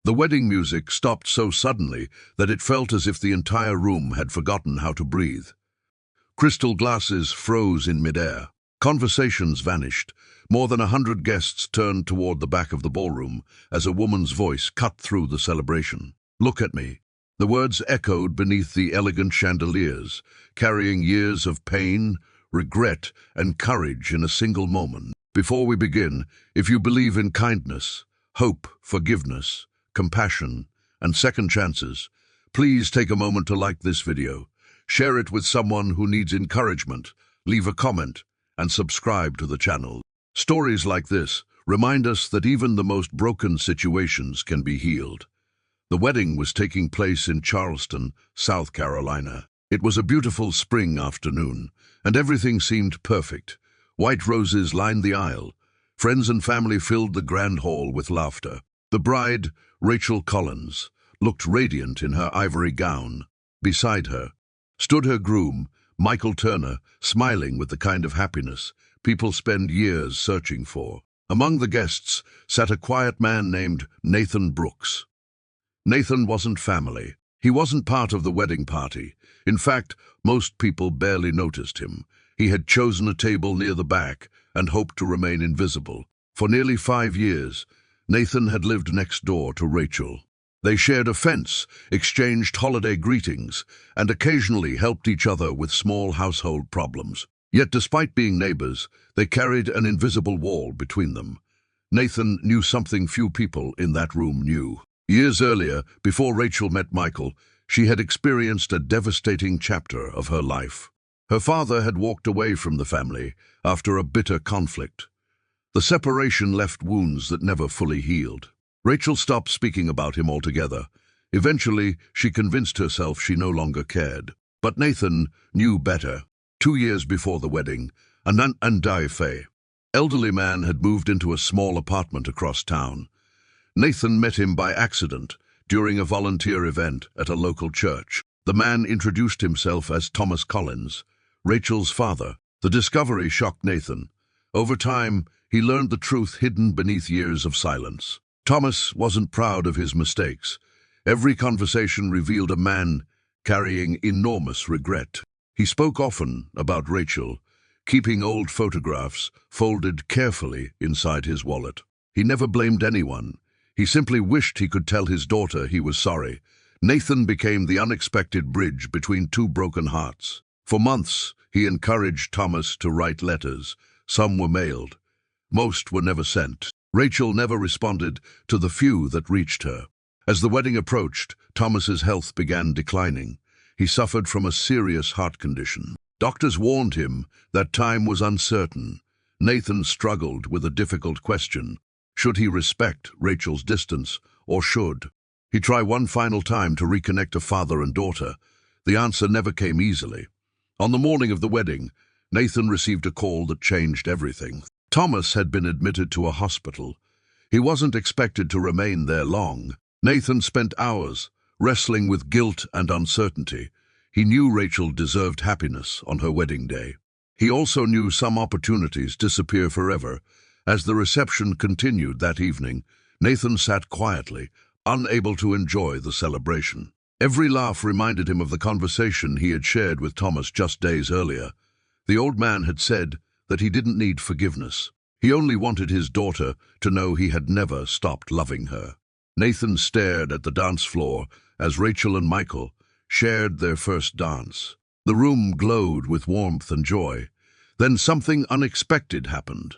The wedding music stopped so suddenly that it felt as if the entire room had forgotten how to breathe. Crystal glasses froze in midair. Conversations vanished. More than 100 guests turned toward the back of the ballroom as a woman's voice cut through the celebration. "Look at me." The words echoed beneath the elegant chandeliers, carrying years of pain, regret, and courage in a single moment. Before we begin, if you believe in kindness, hope, forgiveness, compassion, and second chances, please take a moment to like this video, share it with someone who needs encouragement, leave a comment, and subscribe to the channel. Stories like this remind us that even the most broken situations can be healed. The wedding was taking place in Charleston, South Carolina. It was a beautiful spring afternoon, and everything seemed perfect. White roses lined the aisle. Friends and family filled the grand hall with laughter. The bride, Rachel Collins, looked radiant in her ivory gown. Beside her stood her groom, Michael Turner, smiling with the kind of happiness people spend years searching for. Among the guests sat a quiet man named Nathan Brooks. Nathan wasn't family. He wasn't part of the wedding party. In fact, most people barely noticed him. He had chosen a table near the back and hoped to remain invisible. For nearly 5 years, Nathan had lived next door to Rachel. They shared a fence, exchanged holiday greetings, and occasionally helped each other with small household problems. Yet despite being neighbors, they carried an invisible wall between them. Nathan knew something few people in that room knew. Years earlier, before Rachel met Michael, she had experienced a devastating chapter of her life. Her father had walked away from the family after a bitter conflict. The separation left wounds that never fully healed. Rachel stopped speaking about him altogether. Eventually, she convinced herself she no longer cared. But Nathan knew better. 2 years before the wedding, an unforgettable elderly man had moved into a small apartment across town. Nathan met him by accident during a volunteer event at a local church. The man introduced himself as Thomas Collins, Rachel's father. The discovery shocked Nathan. Over time, he learned the truth hidden beneath years of silence. Thomas wasn't proud of his mistakes. Every conversation revealed a man carrying enormous regret. He spoke often about Rachel, keeping old photographs folded carefully inside his wallet. He never blamed anyone. He simply wished he could tell his daughter he was sorry. Nathan became the unexpected bridge between two broken hearts. For months, he encouraged Thomas to write letters. Some were mailed. Most were never sent. Rachel never responded to the few that reached her. As the wedding approached, Thomas's health began declining. He suffered from a serious heart condition. Doctors warned him that time was uncertain. Nathan struggled with a difficult question. Should he respect Rachel's distance, or should he try one final time to reconnect a father and daughter? The answer never came easily. On the morning of the wedding, Nathan received a call that changed everything. Thomas had been admitted to a hospital. He wasn't expected to remain there long. Nathan spent hours wrestling with guilt and uncertainty. He knew Rachel deserved happiness on her wedding day. He also knew some opportunities disappear forever. As the reception continued that evening, Nathan sat quietly, unable to enjoy the celebration. Every laugh reminded him of the conversation he had shared with Thomas just days earlier. The old man had said that he didn't need forgiveness. He only wanted his daughter to know he had never stopped loving her. Nathan stared at the dance floor as Rachel and Michael shared their first dance. The room glowed with warmth and joy. Then something unexpected happened.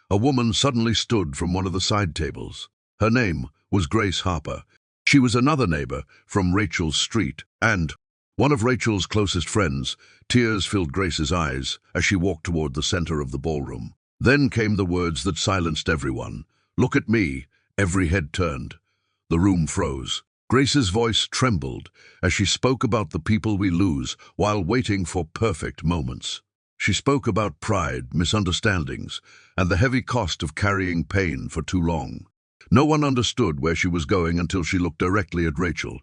A woman suddenly stood from one of the side tables. Her name was Grace Harper. She was another neighbor from Rachel's street, and one of Rachel's closest friends. Tears filled Grace's eyes as she walked toward the center of the ballroom. Then came the words that silenced everyone. "Look at me." Every head turned. The room froze. Grace's voice trembled as she spoke about the people we lose while waiting for perfect moments. She spoke about pride, misunderstandings, and the heavy cost of carrying pain for too long. No one understood where she was going until she looked directly at Rachel.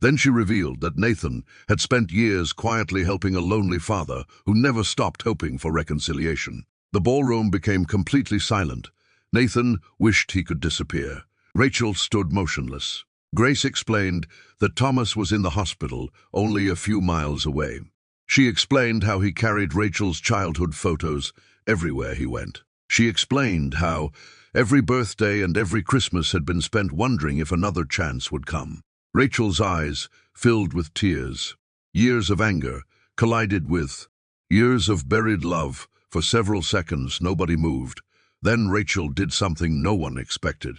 Then she revealed that Nathan had spent years quietly helping a lonely father who never stopped hoping for reconciliation. The ballroom became completely silent. Nathan wished he could disappear. Rachel stood motionless. Grace explained that Thomas was in the hospital, only a few miles away. She explained how he carried Rachel's childhood photos everywhere he went. She explained how every birthday and every Christmas had been spent wondering if another chance would come. Rachel's eyes filled with tears. Years of anger collided with years of buried love. For several seconds, nobody moved. Then Rachel did something no one expected.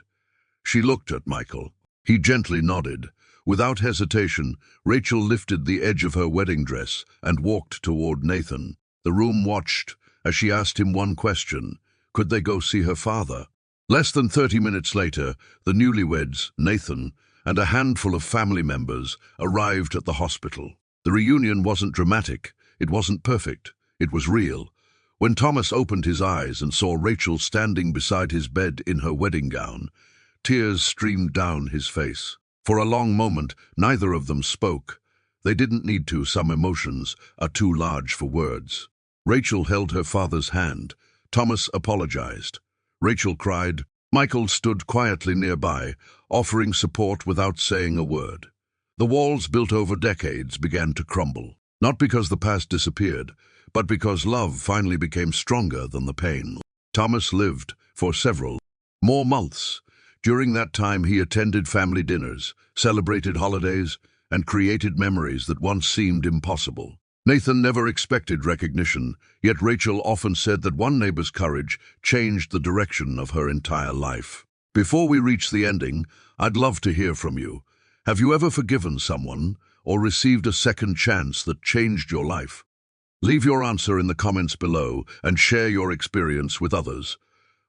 She looked at Michael. He gently nodded. Without hesitation, Rachel lifted the edge of her wedding dress and walked toward Nathan. The room watched as she asked him one question. Could they go see her father? Less than 30 minutes later, the newlyweds, Nathan, and a handful of family members arrived at the hospital. The reunion wasn't dramatic. It wasn't perfect. It was real. When Thomas opened his eyes and saw Rachel standing beside his bed in her wedding gown, tears streamed down his face. For a long moment, neither of them spoke. They didn't need to. Some emotions are too large for words. Rachel held her father's hand. Thomas apologized. Rachel cried. Michael stood quietly nearby, offering support without saying a word. The walls built over decades began to crumble, not because the past disappeared, but because love finally became stronger than the pain. Thomas lived for several more months. During that time, he attended family dinners, celebrated holidays, and created memories that once seemed impossible. Nathan never expected recognition, yet Rachel often said that one neighbor's courage changed the direction of her entire life. Before we reach the ending, I'd love to hear from you. Have you ever forgiven someone or received a second chance that changed your life? Leave your answer in the comments below and share your experience with others.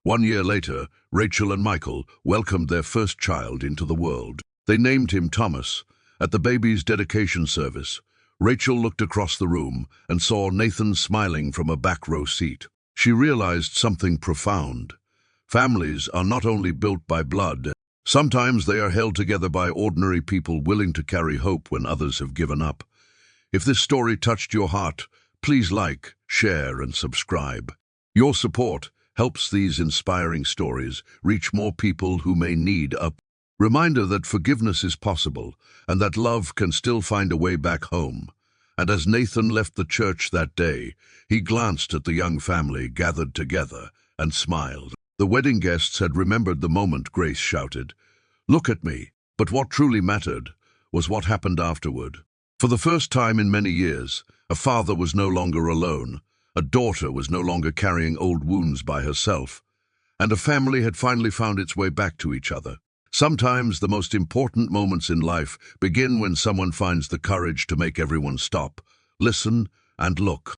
1 year later, Rachel and Michael welcomed their first child into the world. They named him Thomas. At the baby's dedication service, Rachel looked across the room and saw Nathan smiling from a back row seat. She realized something profound. Families are not only built by blood, sometimes they are held together by ordinary people willing to carry hope when others have given up. If this story touched your heart, please like, share, and subscribe. Your support helps these inspiring stories reach more people who may need a reminder that forgiveness is possible and that love can still find a way back home. And as Nathan left the church that day, he glanced at the young family gathered together and smiled. The wedding guests had remembered the moment Grace shouted, "Look at me." But what truly mattered was what happened afterward. For the first time in many years, a father was no longer alone. A daughter was no longer carrying old wounds by herself, and a family had finally found its way back to each other. Sometimes the most important moments in life begin when someone finds the courage to make everyone stop, listen, and look.